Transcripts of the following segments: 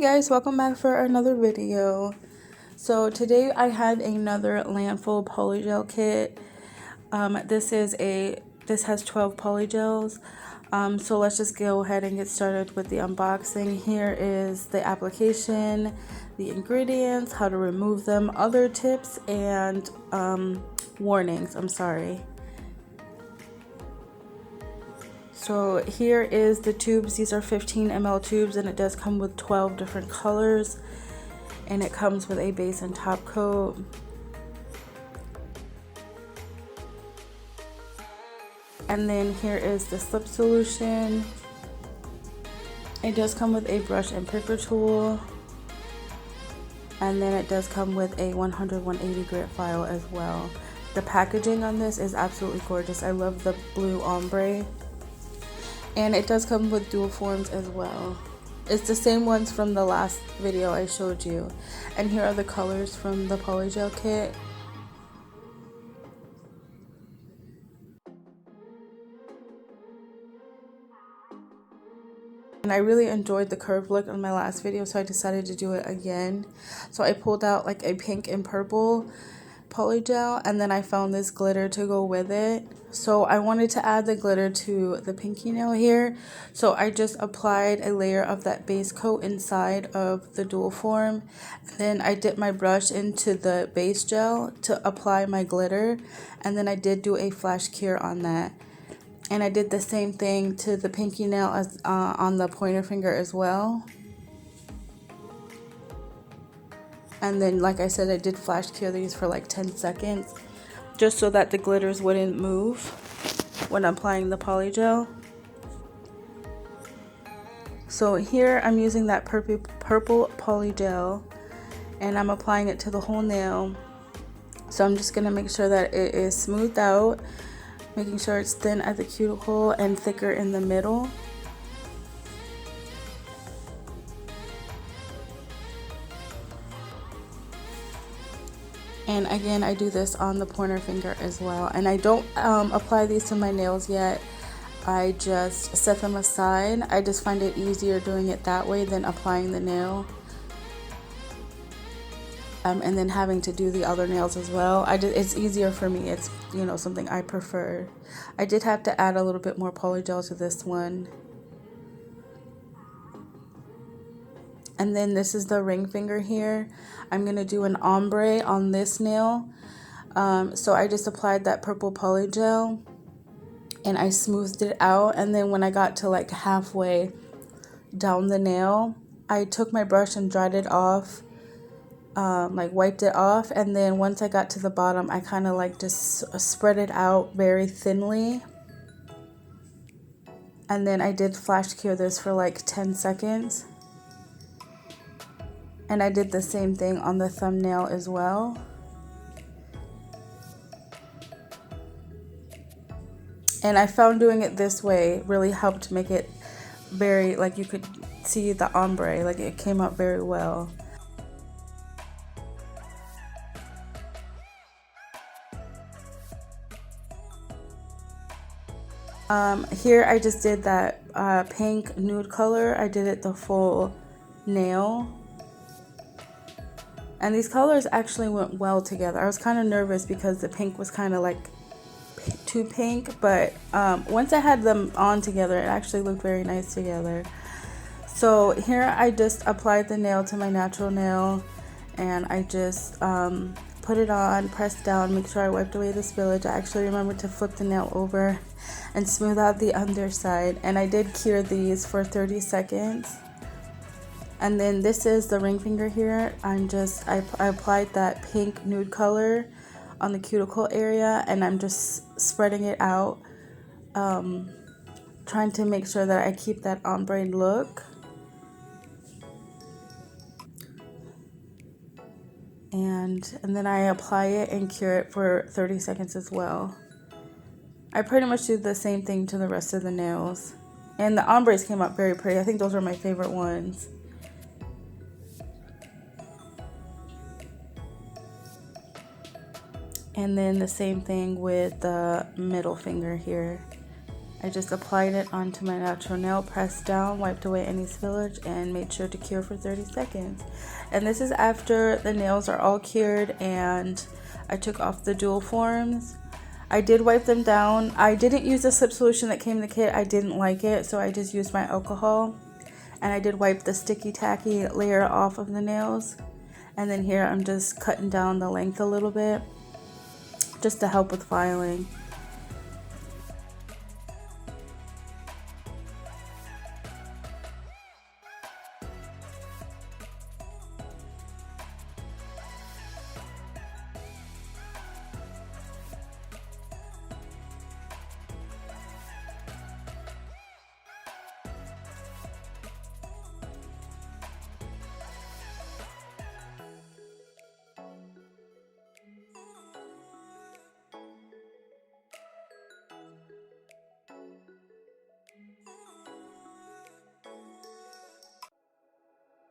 guys, welcome back for another video. So today I have another Lanfo polygel kit. This has 12 polygels. So let's just go ahead and get started with the unboxing. Here is the application, the ingredients, how to remove them, other tips, and warnings. So here is the tubes. These are 15 ml tubes, and it does come with 12 different colors, and it comes with a base and top coat. And then here is the slip solution. It does come with a brush and paper tool, and then it does come with a 100-180 grit file as well. The packaging on this is absolutely gorgeous. I love the blue ombre. And it does come with dual forms as well. It's the same ones from the last video I showed you. And here are the colors from the polygel kit. And I really enjoyed the curved look on my last video, so I decided to do it again. So I pulled out like a pink and purple polygel, and then I found this glitter to go with it. So I wanted to add the glitter to the pinky nail here, so I just applied a layer of that base coat inside of the dual form, and then I dipped my brush into the base gel to apply my glitter, and then I did do a flash cure on that. And I did the same thing to the pinky nail as on the pointer finger as well. And then, like I said, I did flash cure these for like 10 seconds just so that the glitters wouldn't move when applying the polygel. So here I'm using that purple polygel, and I'm applying it to the whole nail. So I'm just going to make sure that it is smoothed out, making sure it's thin at the cuticle and thicker in the middle. And again, I do this on the pointer finger as well. And I don't apply these to my nails yet. I just set them aside. I just find it easier doing it that way than applying the nail. And then having to do the other nails as well. It's easier for me. It's, you know, something I prefer. I did have to add a little bit more polygel to this one. And then this is the ring finger here. I'm going to do an ombre on this nail. So I just applied that purple polygel and I smoothed it out. And then when I got to like halfway down the nail, I took my brush and dried it off, like wiped it off. And then once I got to the bottom, I kind of like just spread it out very thinly. And then I did flash cure this for like 10 seconds. And I did the same thing on the thumbnail as well. And I found doing it this way really helped make it very, like you could see the ombre, like it came out very well. Here I just did that pink nude color. I did it the full nail. And these colors actually went well together. I was kind of nervous because the pink was kind of like too pink, but once I had them on together, it actually looked very nice together. So here I just applied the nail to my natural nail, and I just put it on, pressed down, make sure I wiped away the spillage. I actually remembered to flip the nail over and smooth out the underside, and I did cure these for 30 seconds. And then this is the ring finger here. I applied that pink nude color on the cuticle area, and I'm just spreading it out, trying to make sure that I keep that ombre look. And then I apply it and cure it for 30 seconds as well. I pretty much do the same thing to the rest of the nails. And the ombres came out very pretty. I think those are my favorite ones. And then the same thing with the middle finger here. I just applied it onto my natural nail, pressed down, wiped away any spillage, and made sure to cure for 30 seconds. And this is after the nails are all cured and I took off the dual forms. I did wipe them down. I didn't use the slip solution that came in the kit. I didn't like it, so I just used my alcohol. And I did wipe the sticky tacky layer off of the nails. And then here I'm just cutting down the length a little bit just to help with filing.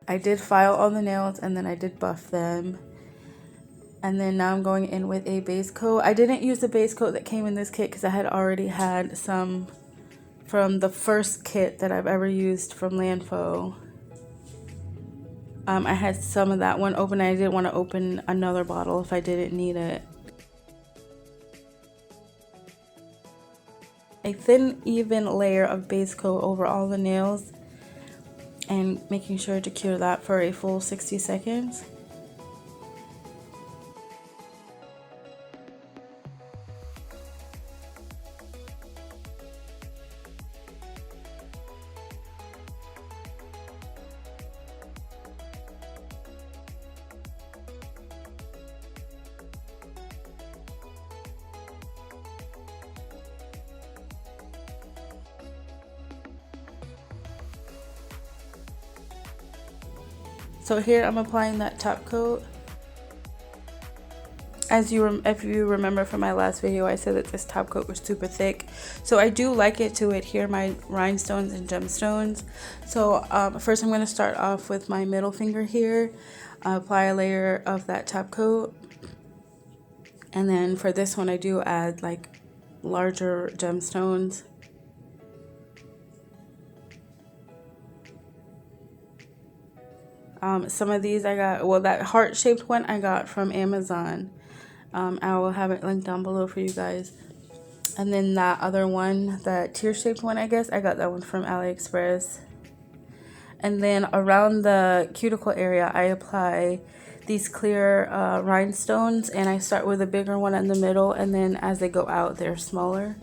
I did file all the nails and then I did buff them. And then now I'm going in with a base coat. I didn't use the base coat that came in this kit because I had already had some from the first kit that I've ever used from Lanfo. I had some of that one open. I didn't want to open another bottle if I didn't need it. A thin, even layer of base coat over all the nails and making sure to cure that for a full 60 seconds. So here I'm applying that top coat. If you remember from my last video, I said that this top coat was super thick. So I do like it to adhere my rhinestones and gemstones. So first I'm going to start off with my middle finger here. Apply a layer of that top coat. And then for this one I do add like larger gemstones. Some of these I got, well, that heart-shaped one I got from Amazon. I will have it linked down below for you guys. And then that other one, that tear-shaped one, I guess, I got that one from AliExpress. And then around the cuticle area, I apply these clear rhinestones. And I start with a bigger one in the middle, and then as they go out, they're smaller.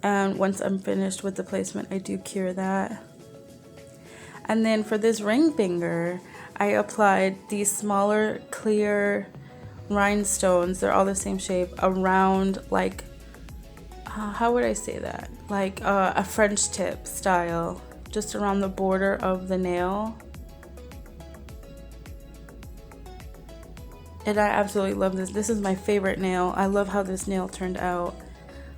And once I'm finished with the placement, I do cure that. And then for this ring finger, I applied these smaller clear rhinestones. They're all the same shape around, like, how would I say that? Like a French tip style, just around the border of the nail. And I absolutely love this. This is my favorite nail. I love how this nail turned out.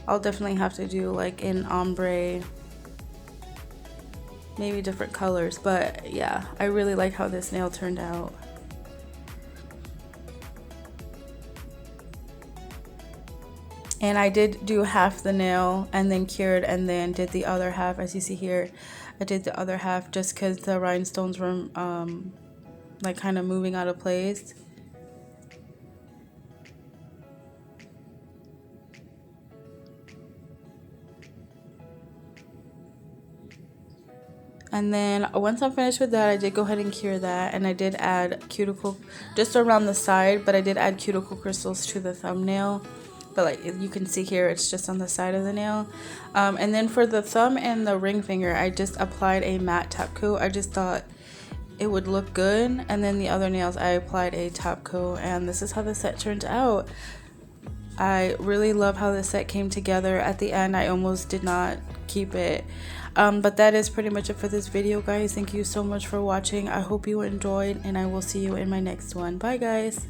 I'll definitely have to do like in ombre, maybe different colors, but yeah, I really like how this nail turned out. And I did do half the nail and then cured and then did the other half. As you see here, I did the other half just because the rhinestones were like kind of moving out of place. And then once I'm finished with that, I did go ahead and cure that, and I did add cuticle just around the side, but I did add cuticle crystals to the thumbnail. But like you can see here, it's just on the side of the nail. And then for the thumb and the ring finger, I just applied a matte top coat. I just thought it would look good. And then the other nails, I applied a top coat, and this is how the set turned out. I really love how the set came together. At the end, I almost did not keep it. But that is pretty much it for this video, guys. Thank you so much for watching. I hope you enjoyed, and I will see you in my next one. Bye, guys.